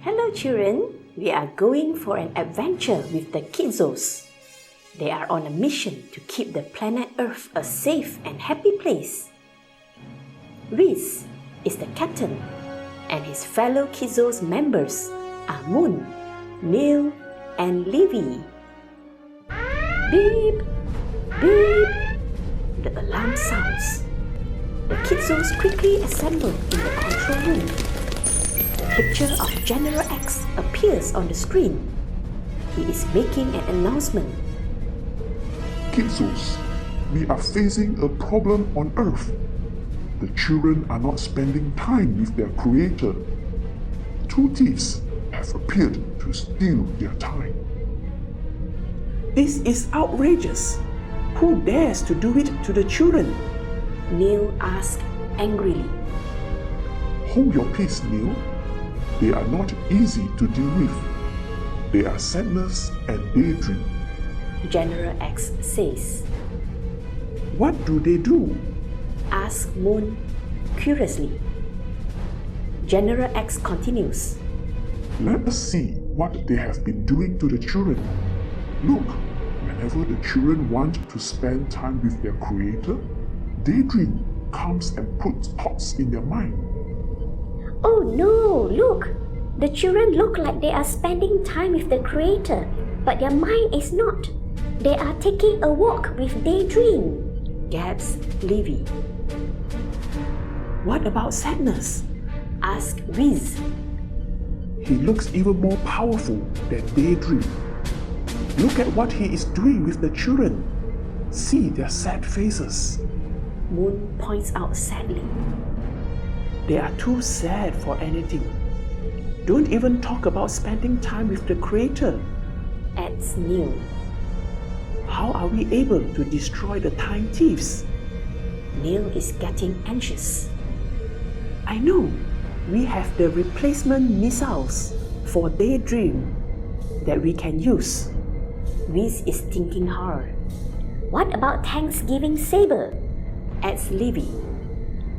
Hello children, we are going for an adventure with the Kidzos. They are on a mission to keep the planet Earth a safe and happy place. Reese is the captain, and his fellow Kidzos members are Moon, Neil, and Livy. Beep! Beep! The alarm sounds. The Kidzos quickly assemble in the control room. The picture of General X appears on the screen. He is making an announcement. Kidzos, we are facing a problem on Earth. The children are not spending time with their creator. 2 thieves have appeared to steal their time. This is outrageous. Who dares to do it to the children? Neil asked angrily. Hold your peace, Neil. They are not easy to deal with. They are Sadness and Daydream. General X says. What do they do? Asked Moon curiously. General X continues. Let us see what they have been doing to the children. Look, whenever the children want to spend time with their creator, Daydream comes and puts thoughts in their mind. Oh no, look! The children look like they are spending time with the creator, but their mind is not. They are taking a walk with Daydream, gasps Livy. What about Sadness? Asked Riz. He looks even more powerful than Daydream. Look at what he is doing with the children. See their sad faces. Moon points out sadly. They are too sad for anything. Don't even talk about spending time with the creator, adds Neil. How are we able to destroy the Time Thieves? Neil is getting anxious. I know. We have the replacement missiles for Daydream that we can use. Reese is thinking hard. What about Thanksgiving Saber? Adds Livy.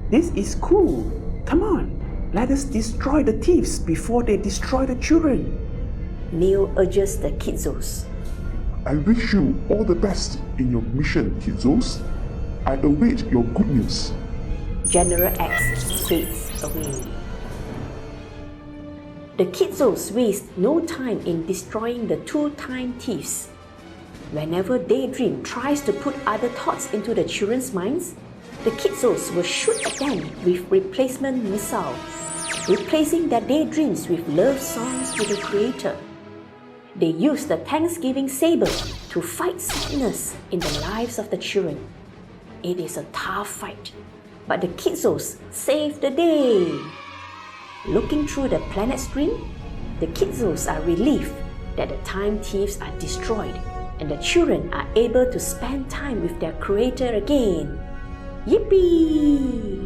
This is cool. Come on, let us destroy the thieves before they destroy the children. Neil urges the Kidzos. I wish you all the best in your mission, Kidzos. I await your good news. General X fades away. The Kidzos waste no time in destroying the 2 Time Thieves. Whenever Daydream tries to put other thoughts into the children's minds, the Kidzos will shoot at them with replacement missiles, replacing their daydreams with love songs to the creator. They use the Thanksgiving Saber to fight sadness in the lives of the children. It is a tough fight, but the Kidzos save the day. Looking through the planet screen, the Kidzos are relieved that the Time Thieves are destroyed and the children are able to spend time with their creator again. Yippee!